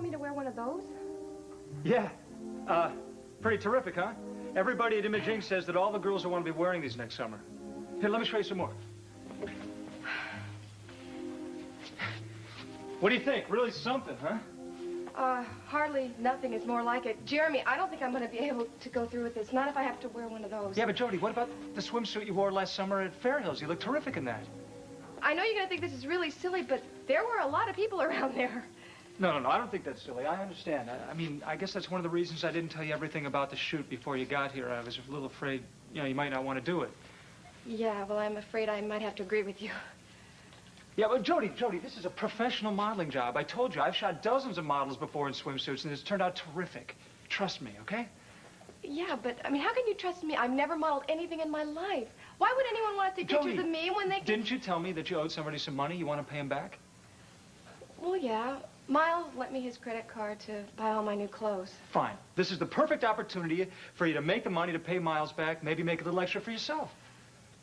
want me to wear one of those? Yeah. Pretty terrific, huh? Everybody at Imaging says that all the girls will want to be wearing these next summer. Here, let me show you some more. What do you think? Really something, huh? Hardly nothing is more like it. Jeremy, I don't think I'm going to be able to go through with this. Not if I have to wear one of those. Yeah, but Jody, what about the swimsuit you wore last summer at Fair Hills? You look terrific in that. I know you're going to think this is really silly, but there were a lot of people around there. No, I don't think that's silly. I understand. I mean, I guess that's one of the reasons I didn't tell you everything about the shoot before you got here. I was a little afraid, you might not want to do it. Yeah, well, I'm afraid I might have to agree with you. Yeah, but Jody, this is a professional modeling job. I told you, I've shot dozens of models before in swimsuits, and it's turned out terrific. Trust me, okay? Yeah, but, I mean, how can you trust me? I've never modeled anything in my life. Why would anyone want to take pictures of me when they can... Didn't you tell me that you owed somebody some money? You want to pay him back? Well, yeah. Miles lent me his credit card to buy all my new clothes. Fine. This is the perfect opportunity for you to make the money to pay Miles back, maybe make a little extra for yourself.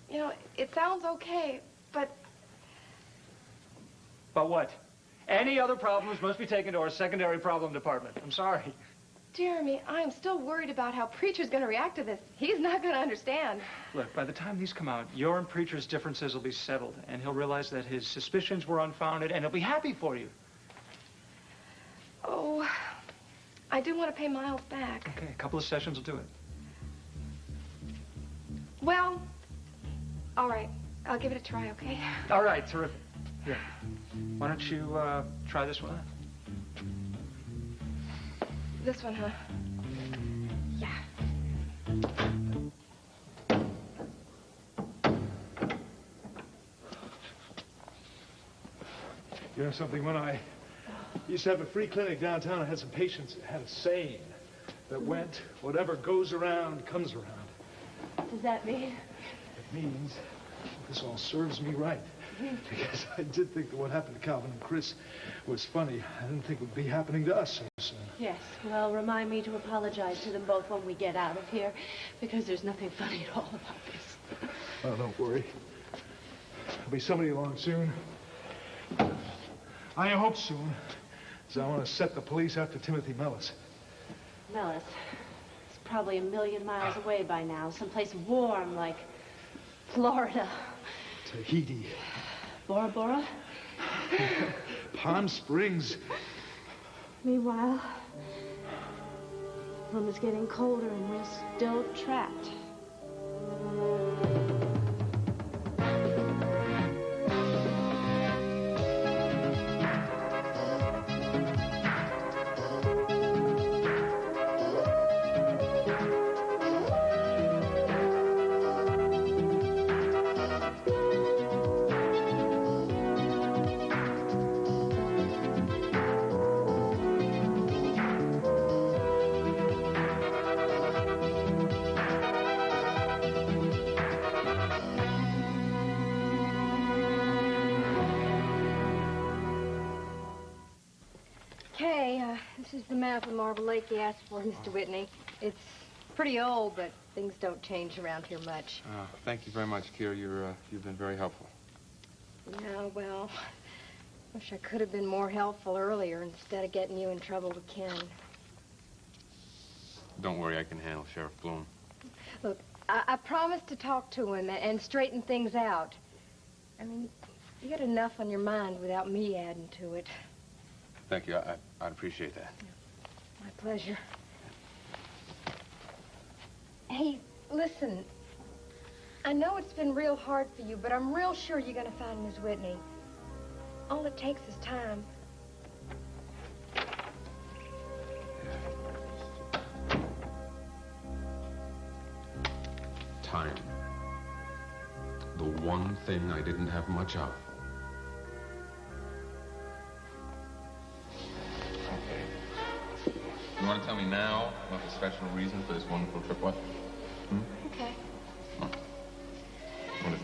You know, it sounds okay, but... But what? Any other problems must be taken to our secondary problem department. I'm sorry. Jeremy, I am still worried about how Preacher's going to react to this. He's not going to understand. Look, by the time these come out, your and Preacher's differences will be settled, and he'll realize that his suspicions were unfounded, and he'll be happy for you. Oh, I do want to pay Miles back. Okay, a couple of sessions will do it. Well, all right. I'll give it a try, okay? All right, terrific. Here. Why don't you try this one? This one, huh? Yeah. You know something, when I used to have a free clinic downtown, I had some patients that had a saying that went, whatever goes around, comes around. What does that mean? It means this all serves me right. Because I did think that what happened to Calvin and Chris was funny. I didn't think it would be happening to us so soon. Yes, well, remind me to apologize to them both when we get out of here, because there's nothing funny at all about this. Oh, don't worry. There'll be somebody along soon. I hope soon, because I want to set the police after Timothy Mellis. Mellis, it's probably 1,000,000 miles away by now, someplace warm like Florida. Tahiti. Bora Bora? Palm Springs. Meanwhile, room is getting colder and we're still trapped. This is the map of Marble Lake he asked for, Mr. Whitney. It's pretty old, but things don't change around here much. Thank you very much, Kira. You've been very helpful. Yeah, well, wish I could have been more helpful earlier instead of getting you in trouble with Ken. Don't worry, I can handle Sheriff Bloom. Look, I promised to talk to him and straighten things out. I mean, you got enough on your mind without me adding to it. Thank you. I'd appreciate that. My pleasure. Hey, listen. I know it's been real hard for you, but I'm real sure you're going to find Miss Whitney. All it takes is time. Time. The one thing I didn't have much of. You want to tell me now what the special reason for this wonderful trip was? Okay. What is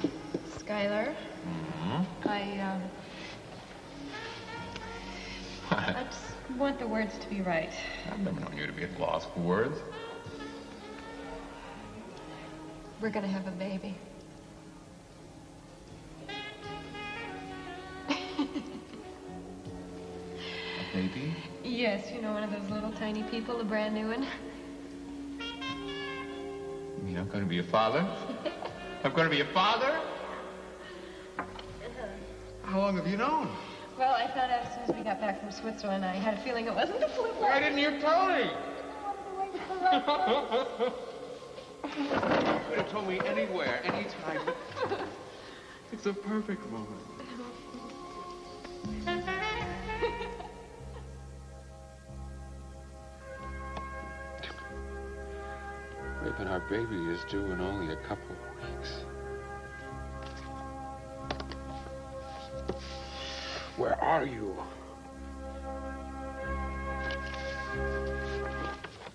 it? Skylar. I just want the words to be right. I've never known you to be at loss for words. We're going to have a baby. Baby? Yes, you know, one of those little tiny people, a brand new one. You mean I'm going to be a father? I'm going to be a father? How long have you known? Well, I found out as soon as we got back from Switzerland. I had a feeling it wasn't a fluke. Why didn't you tell me? You could have told me anywhere, anytime. It's a perfect moment. But our baby is due in only a couple of weeks. Where are you?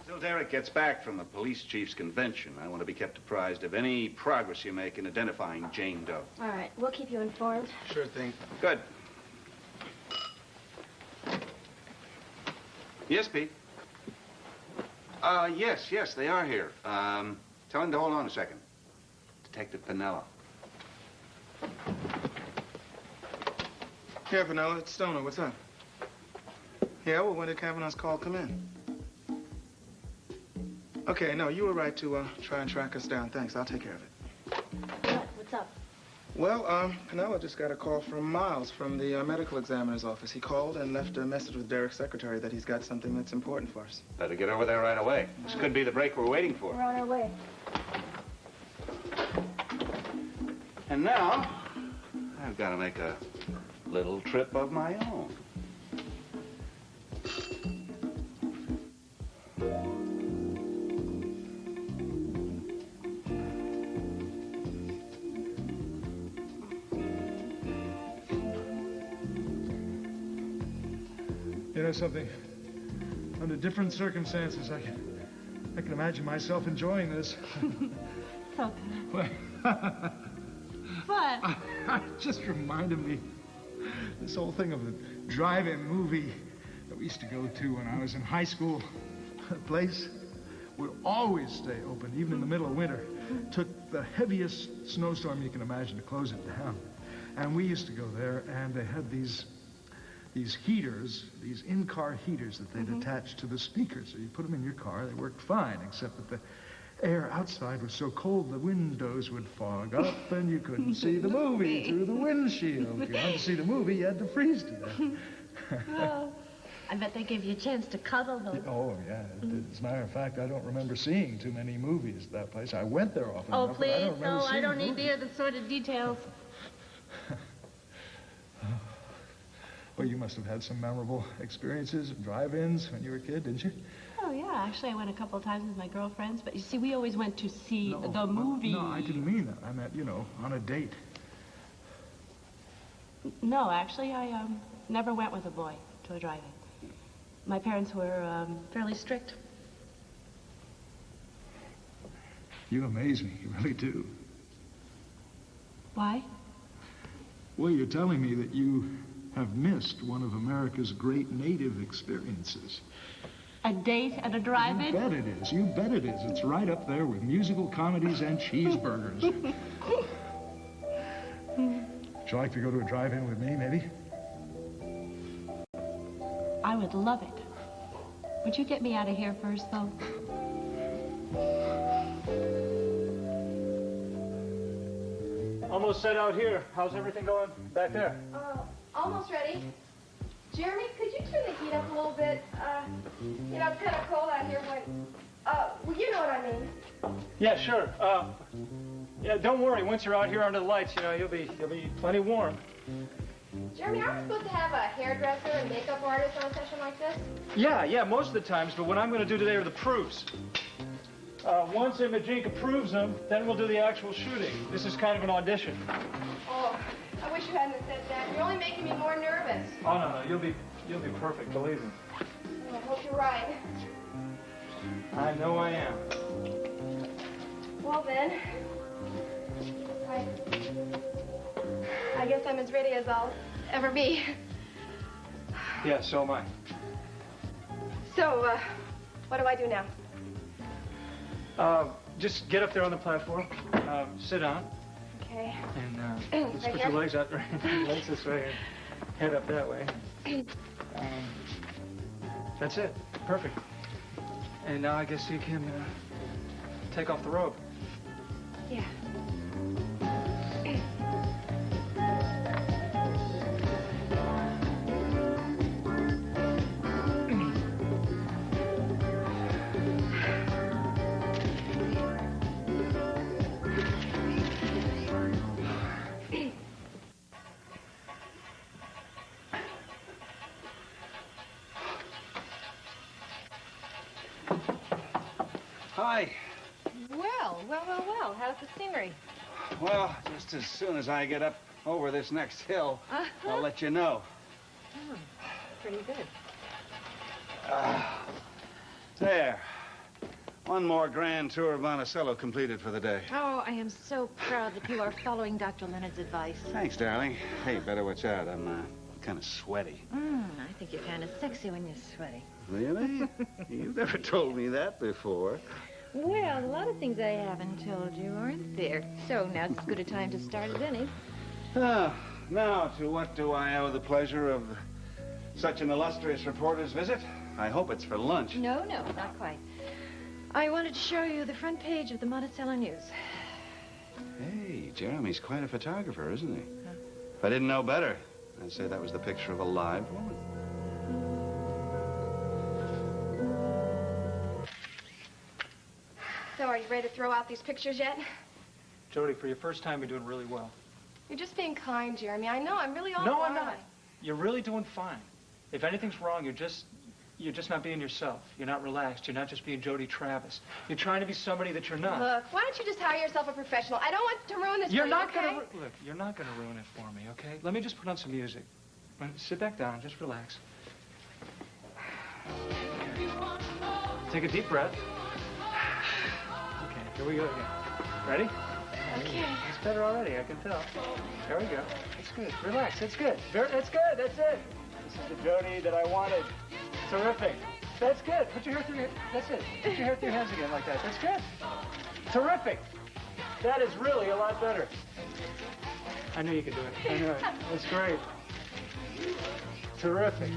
Till Derek gets back from the police chief's convention, I want to be kept apprised of any progress you make in identifying Jane Doe. All right, we'll keep you informed. Sure thing. Good. Yes, Pete? Yes, they are here. Tell him to hold on a second. Detective Pinella. Yeah, Vanilla, it's Stoner. What's up? Yeah, well, when did Kavanaugh's call come in? Okay, no, you were right to try and track us down. Thanks, I'll take care of it. What's up? Well, Pinella just got a call from Miles from the medical examiner's office. He called and left a message with Derek's secretary that he's got something that's important for us. Better get over there right away. This could be the break we're waiting for. We're on our way. And now, I've got to make a little trip of my own. You know something? Under different circumstances, I can imagine myself enjoying this. Okay. What? It just reminded me this whole thing of the drive-in movie that we used to go to when I was in high school. The place would always stay open, even in the middle of winter. Took the heaviest snowstorm you can imagine to close it down. And we used to go there, and they had these heaters, these in-car heaters that they'd attach to the speakers. So you put them in your car, they worked fine, except that the air outside was so cold the windows would fog up and you couldn't see the movie through the windshield. If you wanted to see the movie, you had to freeze to death. Well, I bet they gave you a chance to cuddle, though. Oh, yeah. As a matter of fact, I don't remember seeing too many movies at that place. I went there often Oh, enough, but I please, don't remember no, I seeing don't need to movies. hear the sordid details. Well, you must have had some memorable experiences at drive-ins when you were a kid, didn't you? Oh, yeah, actually, I went a couple of times with my girlfriends, but you see, we always went to see the movie. No, I didn't mean that. I meant, you know, on a date. No, actually, I never went with a boy to a drive-in. My parents were fairly strict. You amaze me. You really do. Why? Well, you're telling me that you have missed one of America's great native experiences. A date at a drive-in? You bet it is. You bet it is. It's right up there with musical comedies and cheeseburgers. Would you like to go to a drive-in with me, maybe? I would love it. Would you get me out of here first, though? Almost set out here. How's everything going back there? Almost ready. Jeremy, could you turn the heat up a little bit? You know, it's kind of cold out here when... well, you know what I mean. Yeah, sure. Yeah, don't worry. Once you're out here under the lights, you know, you'll be plenty warm. Jeremy, aren't we supposed to have a hairdresser and makeup artist on a session like this? Yeah, most of the times, but what I'm going to do today are the proofs. Once Imogene approves them, then we'll do the actual shooting. This is kind of an audition. Oh, I wish you hadn't said that. You're only making me more nervous. Oh, no, you'll be perfect, believe me. Oh, I hope you're right. I know I am. Well, then, I guess I'm as ready as I'll ever be. Yeah, so am I. So, what do I do now? Just get up there on the platform, sit down, Okay. and just Right put here? your legs out, right? Legs this way, and head up that way. That's it. Perfect. And now I guess you can take off the robe. Yeah. Hi. Well. How's the scenery? Well, just as soon as I get up over this next hill, I'll let you know. Oh, pretty good. There. One more grand tour of Monticello completed for the day. Oh, I am so proud that you are following Dr. Leonard's advice. Thanks, darling. Hey, better watch out. I'm kind of sweaty. I think you're kind of sexy when you're sweaty. Really? You've never told me that before. Well, a lot of things I haven't told you, aren't there? So now's as good a time to start as any. Now, to what do I owe the pleasure of such an illustrious reporter's visit? I hope it's for lunch. No, not quite. I wanted to show you the front page of the Monticello News. Hey, Jeremy's quite a photographer, isn't he? If I didn't know better, I'd say that was the picture of a live woman. So, are you ready to throw out these pictures yet? Jody, for your first time, you're doing really well. You're just being kind, Jeremy. I know, I'm really all No, I'm right. not. You're really doing fine. If anything's wrong, you're just not being yourself. You're not relaxed. You're not just being Jody Travis. You're trying to be somebody that you're not. Look, why don't you just hire yourself a professional? I don't want to ruin this You're for you, not okay? gonna look. You're not gonna ruin it for me, okay? Let me just put on some music. Sit back down. Just relax. Take a deep breath. Okay, here we go again. Ready? Okay. It's better already. I can tell. There we go. That's good. Relax. That's good. That's good. That's it. This is the Jody that I wanted. Terrific. That's good. Put your hair through your... That's it. Put your hair through your hands again like that. That's good. Terrific. That is really a lot better. I knew you could do it. I knew it. That's great. Terrific.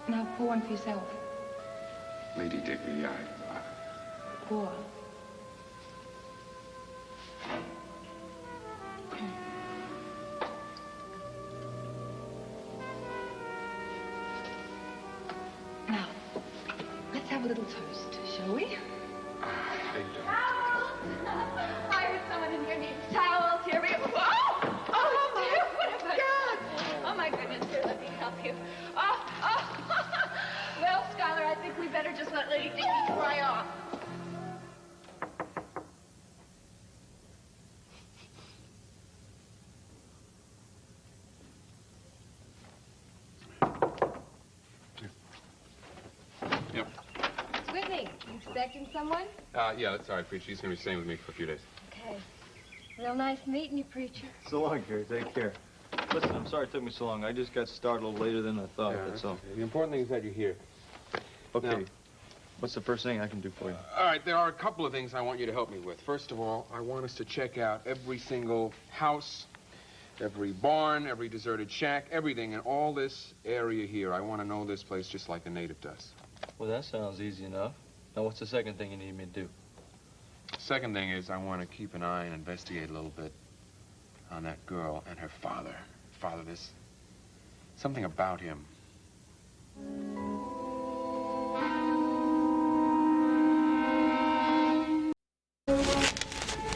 Now, pour one for yourself. Lady Digby, Pour. Now, let's have a little toast, shall we? Towels! I heard someone in here needs towels. Here we go. Oh, dear, what have I done? Oh, my goodness, here, let me help you. Well, Skylar, I think we better just let Lady Digby dry off. Yep. Whitney, you expecting someone? Yeah, that's all right, Preacher. She's going to be staying with me for a few days. Okay. Real nice meeting you, preacher. So long, Gary. Take care. Listen, I'm sorry it took me so long. I just got started a little later than I thought, that's all. Okay. The important thing is that you're here. Okay. Now, what's the first thing I can do for you? All right, there are a couple of things I want you to help me with. First of all, I want us to check out every single house, every barn, every deserted shack, everything in all this area here. I want to know this place just like a native does. Well, that sounds easy enough. Now, what's the second thing you need me to do? Second thing is I want to keep an eye and investigate a little bit on that girl and her father. Father, there's something about him.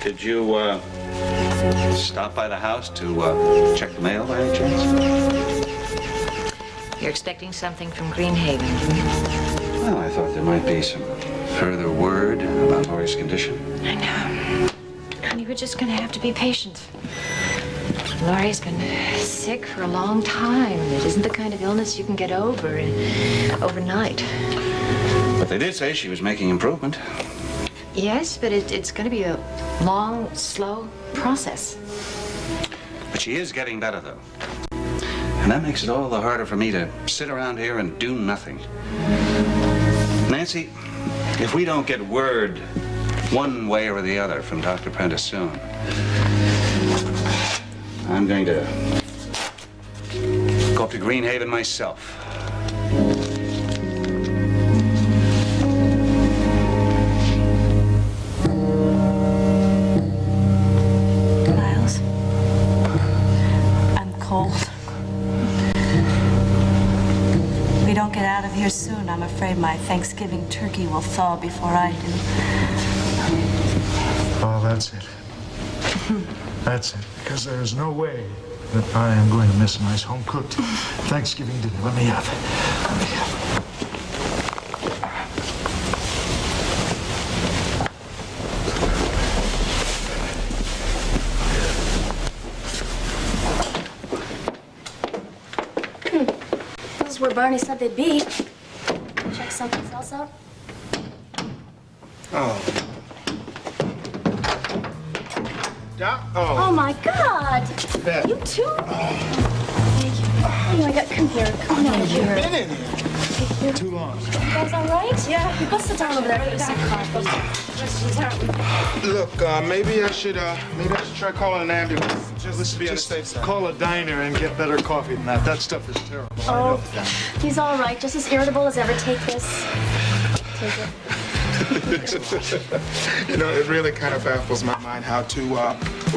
Did you, stop by the house to, check the mail by any chance? You're expecting something from Greenhaven. Well, I thought there might be some further word about Laurie's condition. I know. And you were just going to have to be patient. Laurie's been sick for a long time. It isn't the kind of illness you can get over overnight. But they did say she was making improvement. Yes, but it's going to be a long, slow process. But she is getting better, though. And that makes it all the harder for me to sit around here and do nothing. Nancy, if we don't get word one way or the other from Dr. Prentice soon, I'm going to go up to Greenhaven myself. Miles, I'm cold. If we don't get out of here soon, I'm afraid my Thanksgiving turkey will thaw before I do. Oh, that's it. That's it. Because there is no way that I am going to miss a nice home-cooked Thanksgiving dinner. Let me have it. Let me have it. This is where Barney said they'd be. Check something else out. Oh. Oh my God! Beth. You too? Thank you. Oh my God, come here. Come on over here. Been in here. Too long. You guys all right? Yeah. Go sit down over there and get some coffee. Look, maybe I should try calling an ambulance. Just to be on the safe side. Call a diner and get better coffee than that. That stuff is terrible. I Oh, know. he's all right. Just as irritable as ever. Take this. Take it. You know, it really kind of baffles my mind how two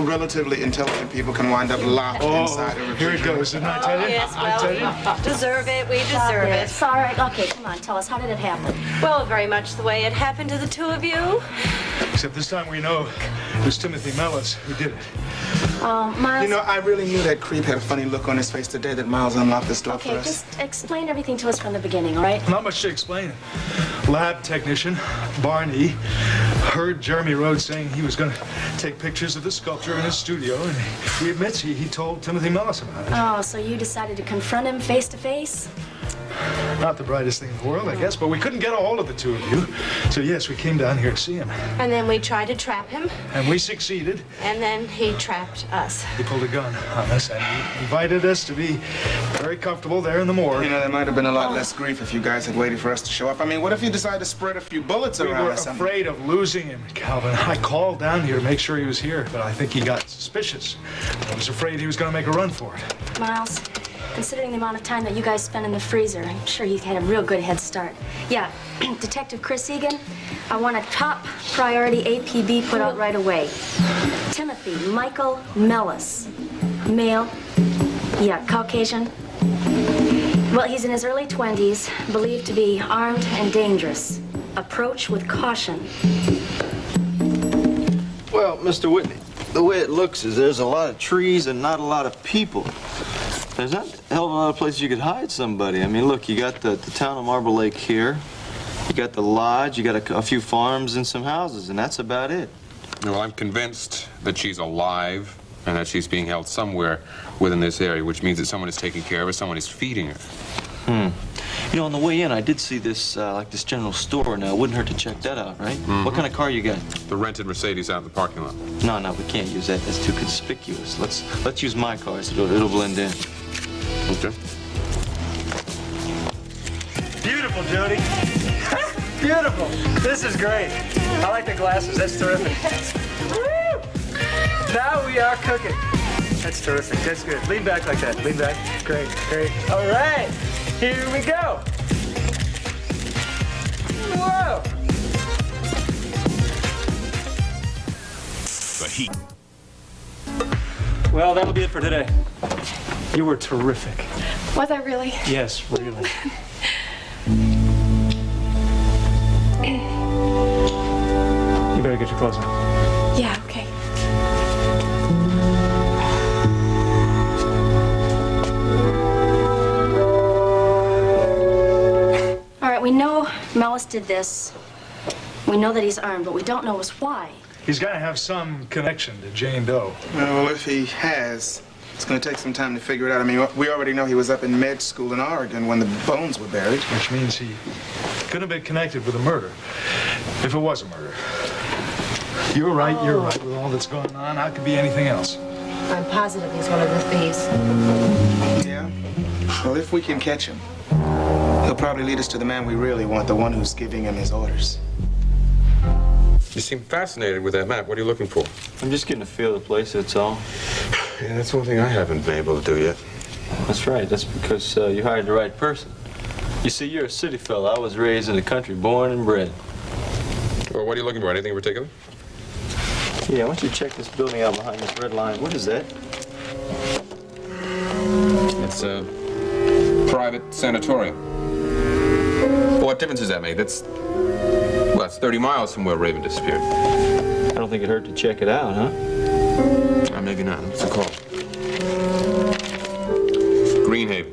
relatively intelligent people can wind up locked inside a Here it refrigerator. goes. Didn't I tell you? Yes, I well, tell you? we deserve it. We Stop deserve there. it. Sorry. Okay, come on. Tell us, how did it happen? Well, very much the way it happened to the two of you. Except this time we know it was Timothy Mellis who did it. Miles. You know, I really knew that creep had a funny look on his face the day that Miles unlocked this door Okay, for us. just explain everything to us from the beginning, all right? Not much to explain. Lab technician, Barney, heard Jeremy Rhodes saying he was going to take pictures of the sculpture in his studio, and he admits he told Timothy Mellis about it. Oh, so you decided to confront him face to face? Not the brightest thing in the world, I guess, but we couldn't get a hold of the two of you. So, yes, we came down here to see him. And then we tried to trap him, And we succeeded. and then he trapped us. He pulled a gun on us, and he invited us to be very comfortable there in the morgue. You know, there might have been a lot less grief if you guys had waited for us to show up. I mean, what if you decided to spread a few bullets We around were or something? afraid of losing him, Calvin. I called down here to make sure he was here, but I think he got suspicious. I was afraid he was going to make a run for it. Miles, considering the amount of time that you guys spent in the freezer, I'm sure he had a real good head start. Yeah, Detective Chris Egan, I want a top priority APB put out right away. Timothy Michael Mellis, male, yeah, Caucasian. Well, he's in his early 20s, believed to be armed and dangerous. Approach with caution. Well, Mr. Whitney, the way it looks is there's a lot of trees and not a lot of people. There's not a hell of a lot of places you could hide somebody. I mean, look, you got the town of Marble Lake here. You got the lodge, you got a few farms and some houses, and that's about it. Well, I'm convinced that she's alive and that she's being held somewhere within this area, which means that someone is taking care of her, someone is feeding her. You know, on the way in, I did see this, like this general store. Now, it wouldn't hurt to check that out, right? What kind of car you got? The rented Mercedes out in the parking lot. No, we can't use that. That's too conspicuous. Let's use my car, so it'll blend in. Okay. Beautiful, Jody. Beautiful. This is great. I like the glasses. That's terrific. Woo! Now we are cooking. That's terrific. That's good. Lean back like that. Lean back. Great, great. All right. Here we go. Whoa. The heat. Well, that'll be it for today. You were terrific. Was I really? Yes, really. You better get your clothes on. Yeah, okay. All right, we know Mellis did this. We know that he's armed, but we don't know why. He's got to have some connection to Jane Doe. Well, if he has, it's going to take some time to figure it out. I mean, we already know he was up in med school in Oregon when the bones were buried. Which means he could have been connected with a murder, if it was a murder. You're right, with all that's going on. How could be anything else? I'm positive he's one of the thieves. Yeah? Well, if we can catch him, he'll probably lead us to the man we really want, the one who's giving him his orders. You seem fascinated with that map. What are you looking for? I'm just getting a feel of the place, that's all. Yeah, that's one thing I haven't been able to do yet. That's right. That's because you hired the right person. You see, you're a city fella. I was raised in the country, born and bred. Well, what are you looking for? Anything in particular? Yeah, why don't you check this building out behind this red line? What is that? It's a private sanatorium. Well, what difference does that make? That's 30 miles from where Raven disappeared. I don't think it hurt to check it out, huh? Maybe not. What's it called? Greenhaven.